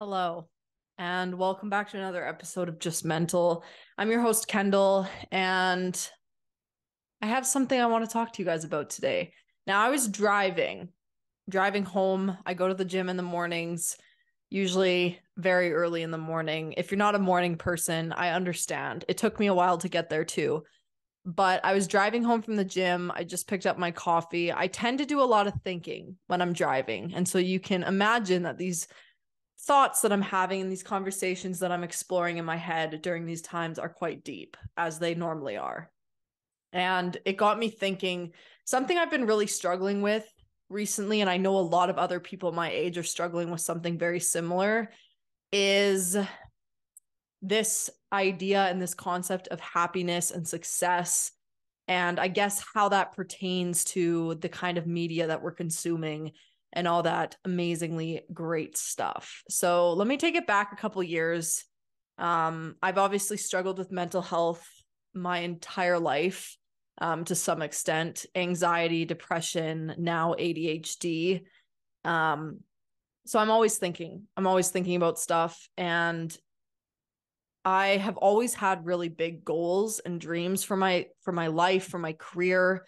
Hello, and welcome back to another episode of Just Mental. I'm your host, Kendall, and I have something I want to talk to you guys about today. Now, I was driving home. I go to the gym in the mornings, usually very early in the morning. If you're not a morning person, I understand. It took me a while to get there too. But I was driving home from the gym. I just picked up my coffee. I tend to do a lot of thinking when I'm driving. And so you can imagine that these thoughts that I'm having and these conversations that I'm exploring in my head during these times are quite deep, as they normally are. And it got me thinking something I've been really struggling with recently, and I know a lot of other people my age are struggling with something very similar, is this idea and this concept of happiness and success. And I guess how that pertains to the kind of media that we're consuming and all that amazingly great stuff. So let me take it back a couple years. I've obviously struggled with mental health my entire life, to some extent, anxiety, depression, now ADHD. So I'm always thinking about stuff. And I have always had really big goals and dreams for my life, for my career,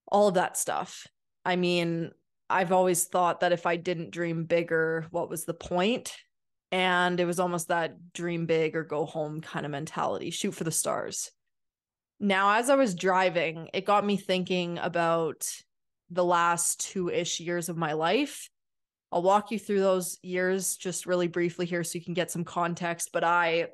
all of that stuff. I mean, I've always thought that if I didn't dream bigger, what was the point? And it was almost that dream big or go home kind of mentality, shoot for the stars. Now, as I was driving, it got me thinking about the last 2-ish years of my life. I'll walk you through those years just really briefly here so you can get some context. But I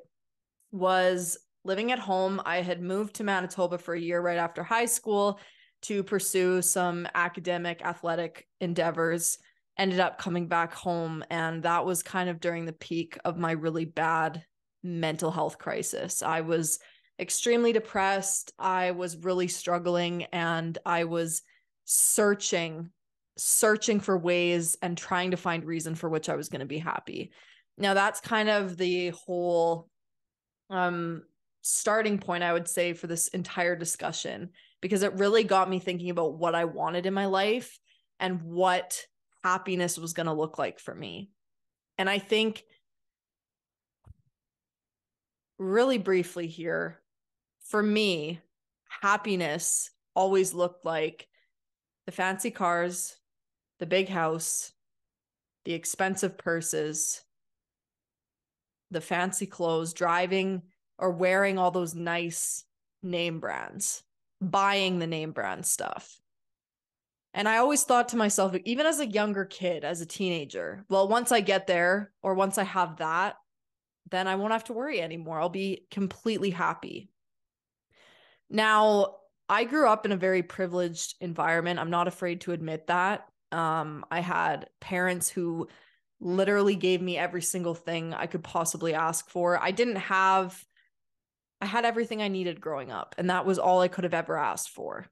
was living at home. I had moved to Manitoba for a year right after high school to pursue some academic athletic endeavors. Ended up coming back home, and that was kind of during the peak of my really bad mental health crisis. I was extremely depressed. I was really struggling, and I was searching for ways and trying to find reason for which I was going to be happy. Now, that's kind of the whole starting point, I would say, for this entire discussion, because it really got me thinking about what I wanted in my life and what happiness was going to look like for me. And I think, really briefly here, for me, happiness always looked like the fancy cars, the big house, the expensive purses, the fancy clothes, driving or wearing all those nice name brands, buying the name brand stuff. And I always thought to myself, even as a younger kid, as a teenager, well, once I get there or once I have that, then I won't have to worry anymore. I'll be completely happy. Now, I grew up in a very privileged environment. I'm not afraid to admit that. I had parents who literally gave me every single thing I could possibly ask for. I had everything I needed growing up, and that was all I could have ever asked for.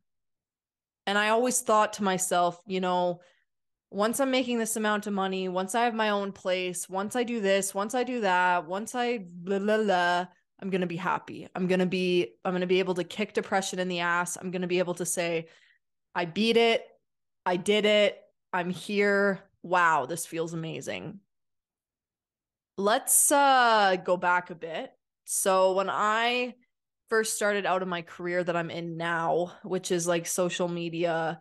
And I always thought to myself, once I'm making this amount of money, once I have my own place, once I do this, once I do that, once I blah, blah, blah, I'm going to be happy. I'm going to be able to kick depression in the ass. I'm going to be able to say, I beat it. I did it. I'm here. Wow, this feels amazing. Let's go back a bit. So when I first started out in my career that I'm in now, which is like social media,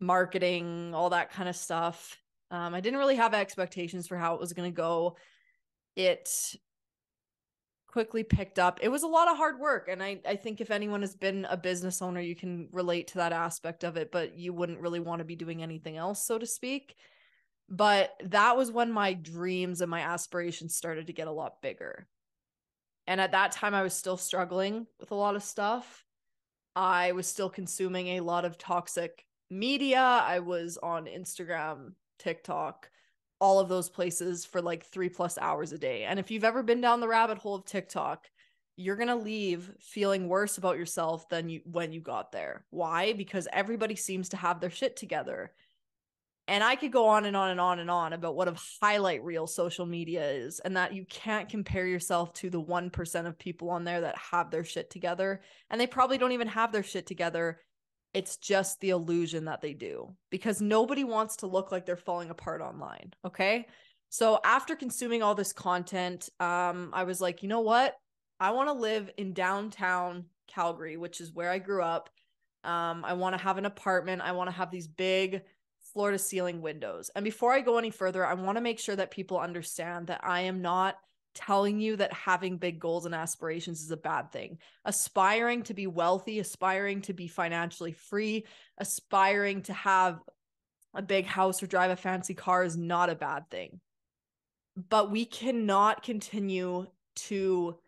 marketing, all that kind of stuff, I didn't really have expectations for how it was going to go. It quickly picked up. It was a lot of hard work. And I think if anyone has been a business owner, you can relate to that aspect of it, but you wouldn't really want to be doing anything else, so to speak. But that was when my dreams and my aspirations started to get a lot bigger. And at that time, I was still struggling with a lot of stuff. I was still consuming a lot of toxic media. I was on Instagram, TikTok, all of those places for like 3+ hours a day. And if you've ever been down the rabbit hole of TikTok, you're going to leave feeling worse about yourself than when you got there. Why? Because everybody seems to have their shit together. And I could go on and on and on and on about what a highlight reel social media is, and that you can't compare yourself to the 1% of people on there that have their shit together. And they probably don't even have their shit together. It's just the illusion that they do, because nobody wants to look like they're falling apart online. Okay. So after consuming all this content, I was like, you know what? I want to live in downtown Calgary, which is where I grew up. I want to have an apartment. I want to have these big floor to ceiling windows. And before I go any further, I want to make sure that people understand that I am not telling you that having big goals and aspirations is a bad thing. Aspiring to be wealthy, aspiring to be financially free, aspiring to have a big house or drive a fancy car is not a bad thing. But we cannot continue to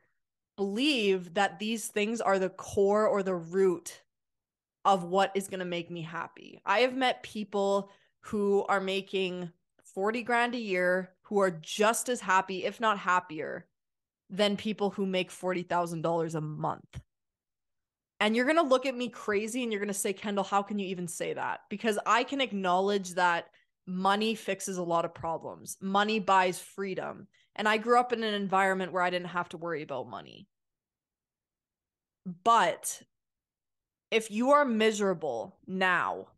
believe that these things are the core or the root of what is going to make me happy. I have met people who are making 40 grand a year who are just as happy, if not happier, than people who make $40,000 a month. And you're going to look at me crazy and you're going to say, Kendall, how can you even say that? Because I can acknowledge that money fixes a lot of problems. Money buys freedom. And I grew up in an environment where I didn't have to worry about money. But if you are miserable now,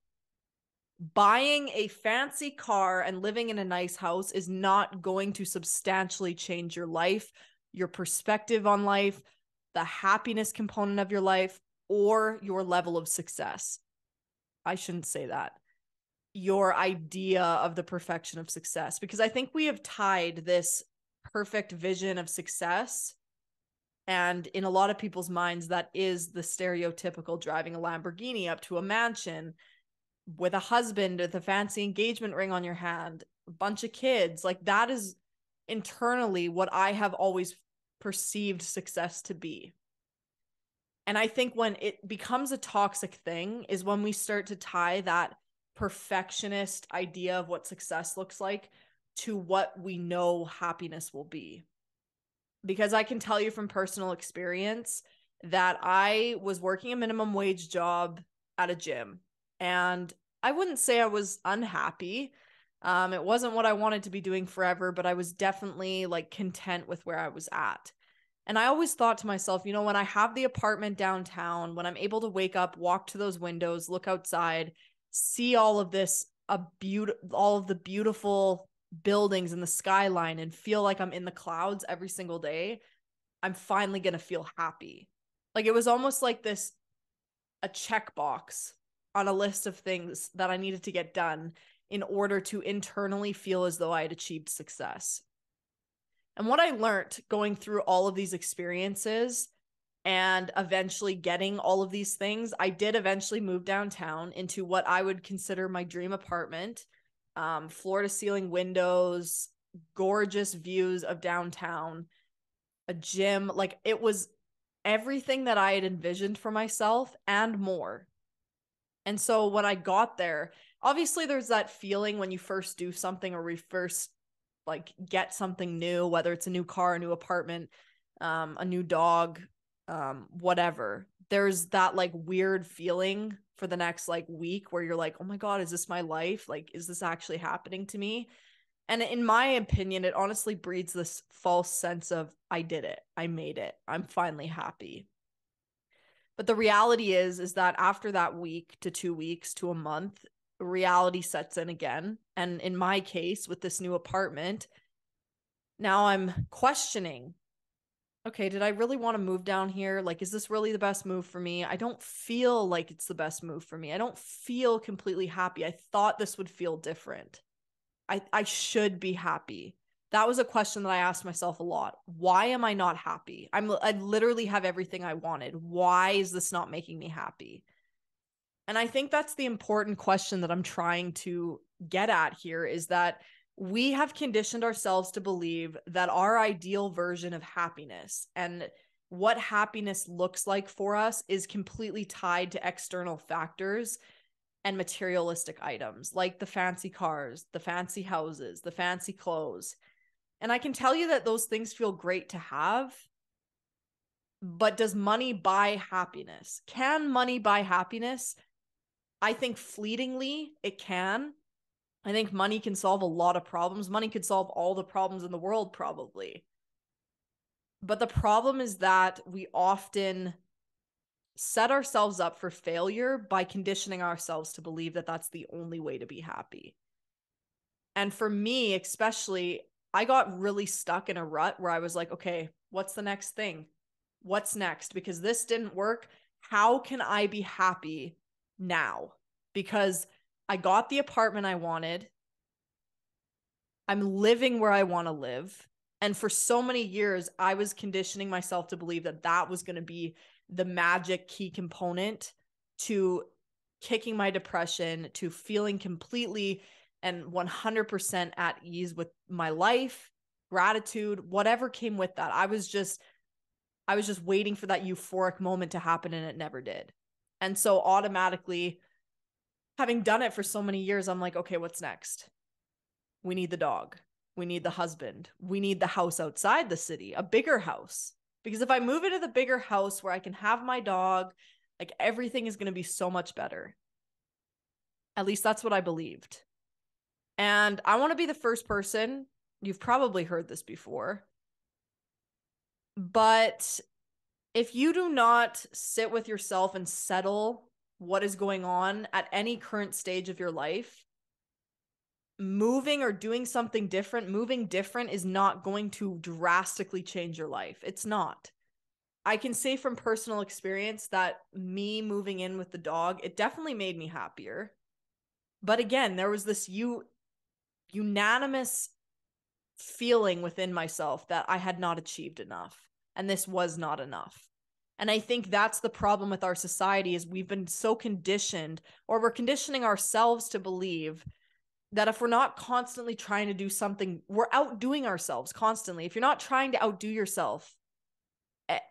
buying a fancy car and living in a nice house is not going to substantially change your life, your perspective on life, the happiness component of your life, or your level of success. I shouldn't say that. Your idea of the perfection of success, because I think we have tied this perfect vision of success, and in a lot of people's minds, that is the stereotypical driving a Lamborghini up to a mansion with a husband with a fancy engagement ring on your hand, a bunch of kids. Like, that is internally what I have always perceived success to be. And I think when it becomes a toxic thing is when we start to tie that perfectionist idea of what success looks like to what we know happiness will be. Because I can tell you from personal experience that I was working a minimum wage job at a gym, and I wouldn't say I was unhappy. It wasn't what I wanted to be doing forever, but I was definitely like content with where I was at. And I always thought to myself, you know, when I have the apartment downtown, when I'm able to wake up, walk to those windows, look outside, see all of this, all of the beautiful buildings and the skyline, and feel like I'm in the clouds every single day, I'm finally going to feel happy. Like, it was almost like a checkbox on a list of things that I needed to get done in order to internally feel as though I had achieved success. And what I learned going through all of these experiences and eventually getting all of these things, I did eventually move downtown into what I would consider my dream apartment. Floor to ceiling windows, gorgeous views of downtown, a gym. Like, it was everything that I had envisioned for myself and more. And so when I got there, obviously there's that feeling when you first do something or we first like get something new, whether it's a new car, a new apartment, a new dog, whatever. There's that like weird feeling for the next like week where you're like, oh my God, is this my life? Like, is this actually happening to me? And in my opinion, it honestly breeds this false sense of I did it. I made it. I'm finally happy. But the reality is that after that week to 2 weeks to a month, reality sets in again. And in my case, with this new apartment, now I'm questioning, okay, did I really want to move down here? Like, is this really the best move for me? I don't feel like it's the best move for me. I don't feel completely happy. I thought this would feel different. I should be happy. That was a question that I asked myself a lot. Why am I not happy? I literally have everything I wanted. Why is this not making me happy? And I think that's the important question that I'm trying to get at here, is that we have conditioned ourselves to believe that our ideal version of happiness and what happiness looks like for us is completely tied to external factors and materialistic items like the fancy cars, the fancy houses, the fancy clothes. And I can tell you that those things feel great to have, but does money buy happiness? Can money buy happiness? I think fleetingly it can. I think money can solve a lot of problems. Money could solve all the problems in the world, probably. But the problem is that we often set ourselves up for failure by conditioning ourselves to believe that that's the only way to be happy. And for me, especially, I got really stuck in a rut where I was like, okay, what's the next thing? What's next? Because this didn't work. How can I be happy now? Because I got the apartment I wanted. I'm living where I want to live. And for so many years, I was conditioning myself to believe that that was going to be the magic key component to kicking my depression, to feeling completely and 100% at ease with my life, gratitude, whatever came with that. I was just waiting for that euphoric moment to happen, and it never did. And so automatically, having done it for so many years, I'm like, okay, what's next? We need the dog. We need the husband. We need the house outside the city, a bigger house. Because if I move into the bigger house where I can have my dog, like everything is going to be so much better. At least that's what I believed. And I want to be the first person, you've probably heard this before, but if you do not sit with yourself and settle what is going on at any current stage of your life, moving or doing something different, moving different is not going to drastically change your life. It's not. I can say from personal experience that me moving in with the dog, it definitely made me happier. But again, there was this unanimous feeling within myself that I had not achieved enough, and this was not enough. And I think that's the problem with our society, is we've been so conditioned, or we're conditioning ourselves to believe that if we're not constantly trying to do something, we're outdoing ourselves constantly. If you're not trying to outdo yourself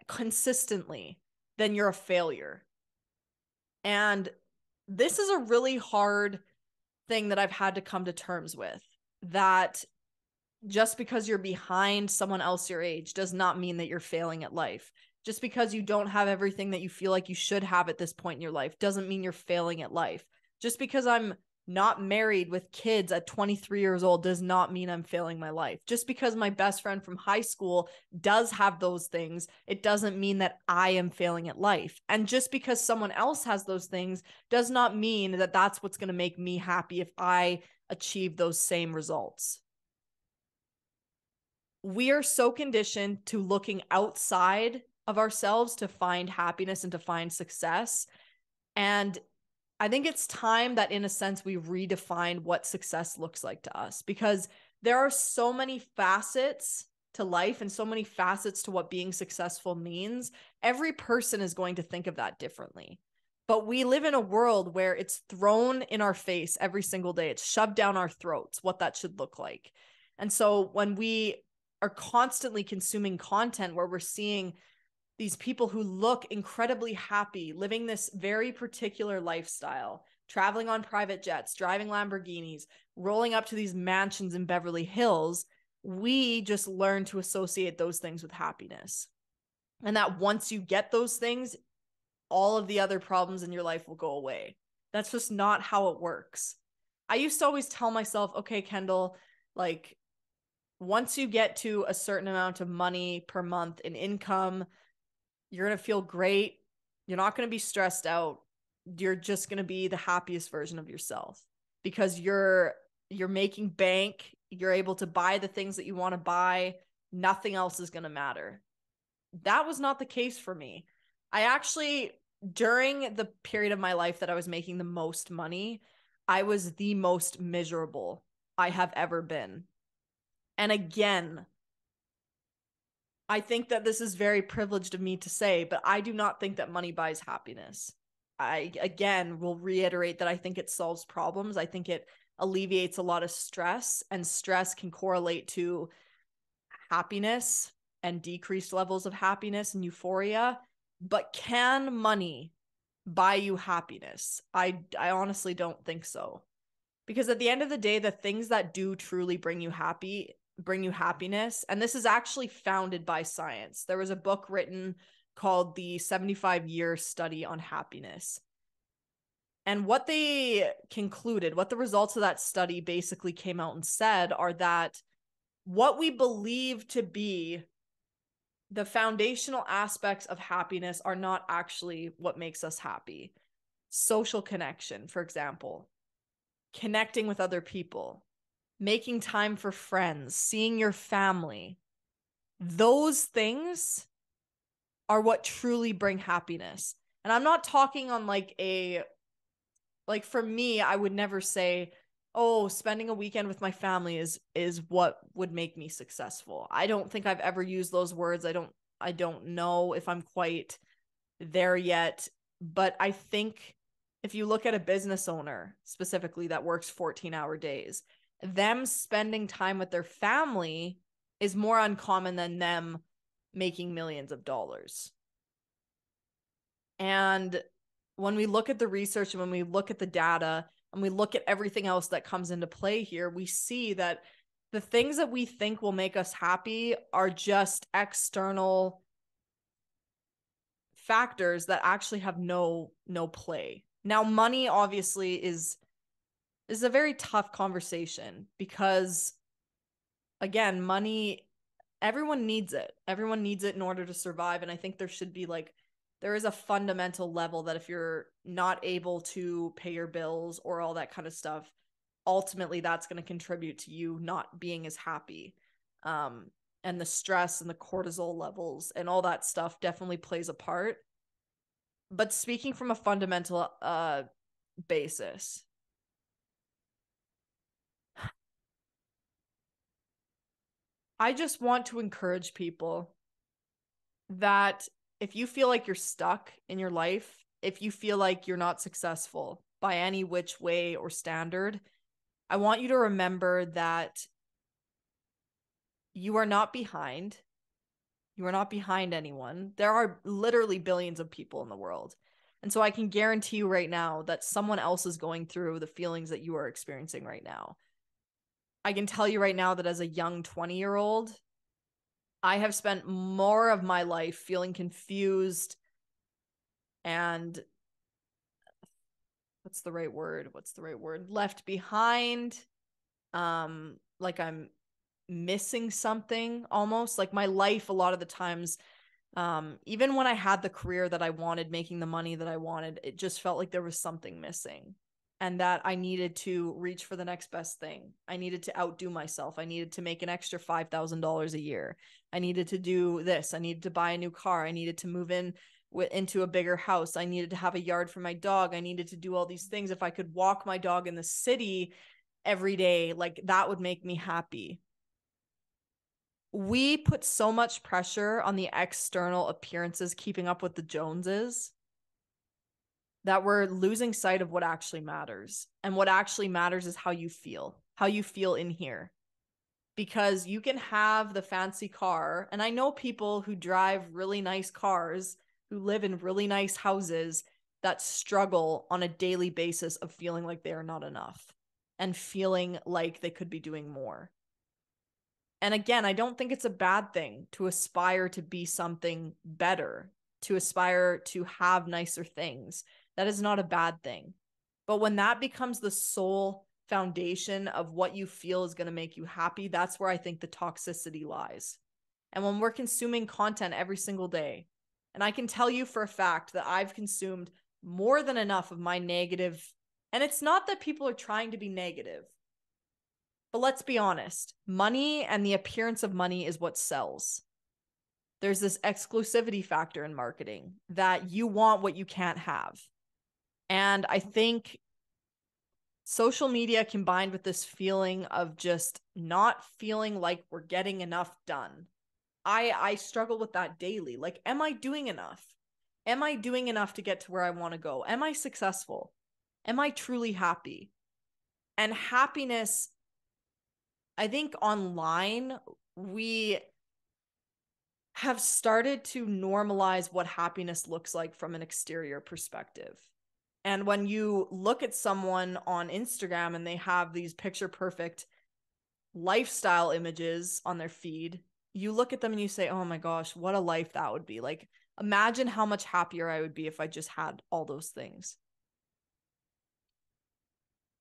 consistently, then you're a failure. And this is a really hard thing that I've had to come to terms with, that just because you're behind someone else your age does not mean that you're failing at life. Just because you don't have everything that you feel like you should have at this point in your life doesn't mean you're failing at life. Just because I'm not married with kids at 23 years old does not mean I'm failing my life. Just because my best friend from high school does have those things, it doesn't mean that I am failing at life. And just because someone else has those things does not mean that that's what's going to make me happy if I achieve those same results. We are so conditioned to looking outside of ourselves to find happiness and to find success. And I think it's time that, in a sense, we redefine what success looks like to us, because there are so many facets to life and so many facets to what being successful means. Every person is going to think of that differently. But we live in a world where it's thrown in our face every single day. It's shoved down our throats what that should look like. And so when we are constantly consuming content where we're seeing these people who look incredibly happy, living this very particular lifestyle, traveling on private jets, driving Lamborghinis, rolling up to these mansions in Beverly Hills, we just learn to associate those things with happiness. And that once you get those things, all of the other problems in your life will go away. That's just not how it works. I used to always tell myself, okay, Kendall, like, once you get to a certain amount of money per month in income, you're going to feel great. You're not going to be stressed out. You're just going to be the happiest version of yourself, because you're making bank. You're able to buy the things that you want to buy. Nothing else is going to matter. That was not the case for me. I actually, during the period of my life that I was making the most money, I was the most miserable I have ever been. And again, I think that this is very privileged of me to say, but I do not think that money buys happiness. I, again, will reiterate that I think it solves problems. I think it alleviates a lot of stress, and stress can correlate to happiness and decreased levels of happiness and euphoria. But can money buy you happiness? I honestly don't think so. Because at the end of the day, the things that do truly bring you happiness, and this is actually founded by science. There was a book written called The 75-Year Study on Happiness. And what they concluded, what the results of that study basically came out and said, are that what we believe to be the foundational aspects of happiness are not actually what makes us happy. Social connection, for example, connecting with other people, making time for friends, seeing your family, those things are what truly bring happiness. And I'm not talking on like for me, I would never say, oh, spending a weekend with my family is what would make me successful. I don't think I've ever used those words. I don't know if I'm quite there yet, but I think if you look at a business owner specifically that works 14-hour days, them spending time with their family is more uncommon than them making millions of dollars. And when we look at the research and when we look at the data and we look at everything else that comes into play here, we see that the things that we think will make us happy are just external factors that actually have no play. Now, money obviously is a very tough conversation because, again, money, everyone needs it. Everyone needs it in order to survive. And I think there is a fundamental level that if you're not able to pay your bills or all that kind of stuff, ultimately that's going to contribute to you not being as happy. And the stress and the cortisol levels and all that stuff definitely plays a part. But speaking from a fundamental basis, I just want to encourage people that if you feel like you're stuck in your life, if you feel like you're not successful by any which way or standard, I want you to remember that you are not behind. You are not behind anyone. There are literally billions of people in the world. And so I can guarantee you right now that someone else is going through the feelings that you are experiencing right now. I can tell you right now that as a young 20-year-old, I have spent more of my life feeling confused and what's the right word? Left behind. Like I'm missing something almost. Like my life, a lot of the times, even when I had the career that I wanted, making the money that I wanted, it just felt like there was something missing. And that I needed to reach for the next best thing. I needed to outdo myself. I needed to make an extra $5,000 a year. I needed to do this. I needed to buy a new car. I needed to move into a bigger house. I needed to have a yard for my dog. I needed to do all these things. If I could walk my dog in the city every day, like that would make me happy. We put so much pressure on the external appearances, keeping up with the Joneses, that we're losing sight of what actually matters. And what actually matters is how you feel in here. Because you can have the fancy car, and I know people who drive really nice cars, who live in really nice houses, that struggle on a daily basis of feeling like they are not enough and feeling like they could be doing more. And again, I don't think it's a bad thing to aspire to be something better, to aspire to have nicer things. That is not a bad thing. But when that becomes the sole foundation of what you feel is going to make you happy, that's where I think the toxicity lies. And when we're consuming content every single day, and I can tell you for a fact that I've consumed more than enough of my negative, and it's not that people are trying to be negative, but let's be honest, money and the appearance of money is what sells. There's this exclusivity factor in marketing that you want what you can't have. And I think social media combined with this feeling of just not feeling like we're getting enough done. I struggle with that daily. Like, am I doing enough? Am I doing enough to get to where I want to go? Am I successful? Am I truly happy? And happiness, I think online, we have started to normalize what happiness looks like from an exterior perspective. And when you look at someone on Instagram and they have these picture perfect lifestyle images on their feed, you look at them and you say, oh my gosh, what a life that would be. Like, imagine how much happier I would be if I just had all those things.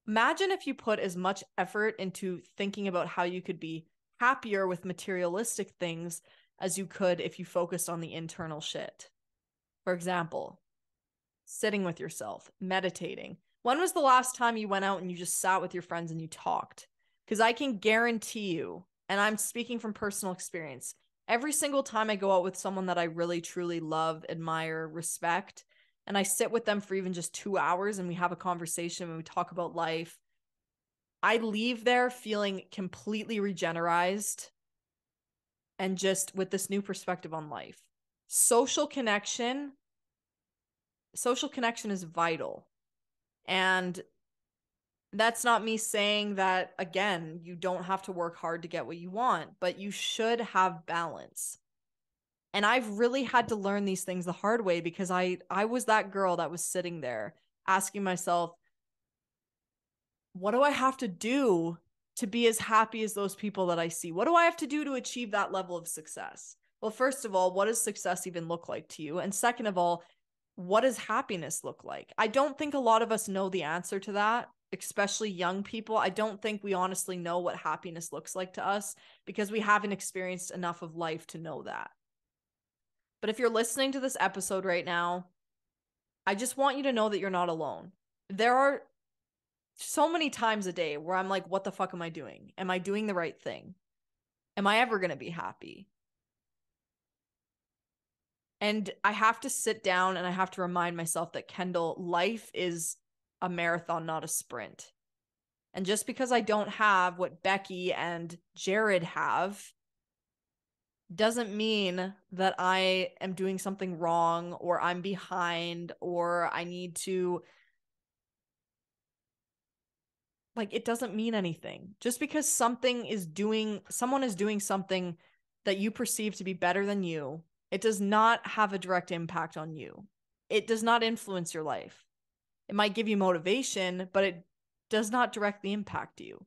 Imagine if you put as much effort into thinking about how you could be happier with materialistic things as you could if you focused on the internal shit. For example, sitting with yourself, meditating. When was the last time you went out and you just sat with your friends and you talked? Because I can guarantee you, and I'm speaking from personal experience, every single time I go out with someone that I really, truly love, admire, respect, and I sit with them for even just 2 hours and we have a conversation and we talk about life, I leave there feeling completely regenerized and just with this new perspective on life. Social connection is vital. And that's not me saying that, again, you don't have to work hard to get what you want, but you should have balance. And I've really had to learn these things the hard way because I was that girl that was sitting there asking myself, what do I have to do to be as happy as those people that I see? What do I have to do to achieve that level of success? Well, first of all, what does success even look like to you? And second of all, what does happiness look like? I don't think a lot of us know the answer to that, especially young people. I don't think we honestly know what happiness looks like to us because we haven't experienced enough of life to know that. But if you're listening to this episode right now, I just want you to know that you're not alone. There are so many times a day where I'm like, what the fuck am I doing? Am I doing the right thing? Am I ever going to be happy? And I have to sit down and I have to remind myself that, Kendall, life is a marathon, not a sprint. And just because I don't have what Becky and Jared have doesn't mean that I am doing something wrong or I'm behind or I need to, like, it doesn't mean anything. Just because someone is doing something that you perceive to be better than you, it does not have a direct impact on you. It does not influence your life. It might give you motivation, but it does not directly impact you.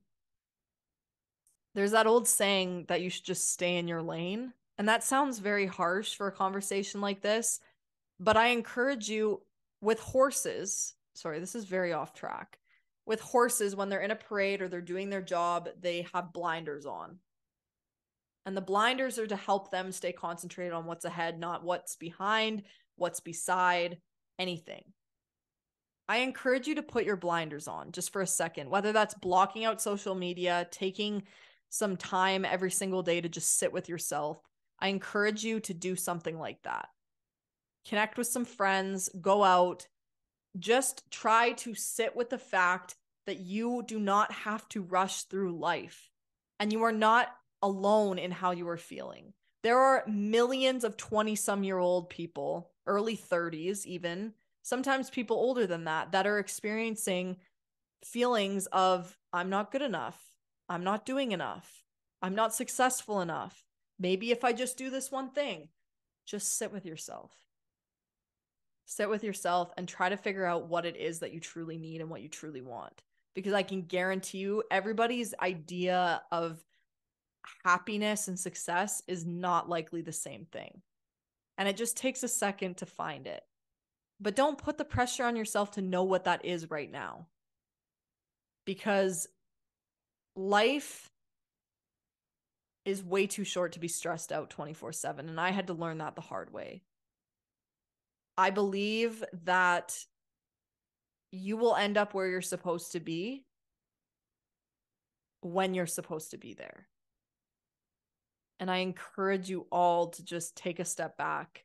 There's that old saying that you should just stay in your lane. And that sounds very harsh for a conversation like this, but I encourage you with horses. Sorry, this is very off track. With horses, when they're in a parade or they're doing their job, they have blinders on. And the blinders are to help them stay concentrated on what's ahead, not what's behind, what's beside, anything. I encourage you to put your blinders on just for a second, whether that's blocking out social media, taking some time every single day to just sit with yourself. I encourage you to do something like that. Connect with some friends, go out, just try to sit with the fact that you do not have to rush through life and you are not alone in how you are feeling. There are millions of 20-some-year-old people, early 30s even, sometimes people older than that are experiencing feelings of, I'm not good enough. I'm not doing enough. I'm not successful enough. Maybe if I just do this one thing, just sit with yourself. Sit with yourself and try to figure out what it is that you truly need and what you truly want. Because I can guarantee you, everybody's idea of happiness and success is not likely the same thing. And it just takes a second to find it. But don't put the pressure on yourself to know what that is right now. Because life is way too short to be stressed out 24/7. And I had to learn that the hard way. I believe that you will end up where you're supposed to be when you're supposed to be there. And I encourage you all to just take a step back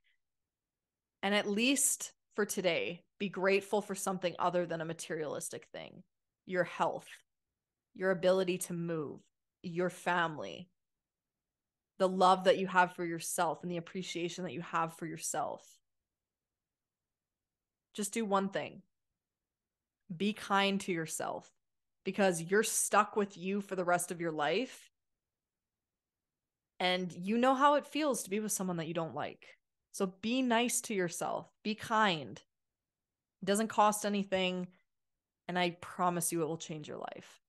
and, at least for today, be grateful for something other than a materialistic thing. Your health, your ability to move, your family, the love that you have for yourself and the appreciation that you have for yourself. Just do one thing. Be kind to yourself, because you're stuck with you for the rest of your life. And you know how it feels to be with someone that you don't like. So be nice to yourself. Be kind. It doesn't cost anything. And I promise you it will change your life.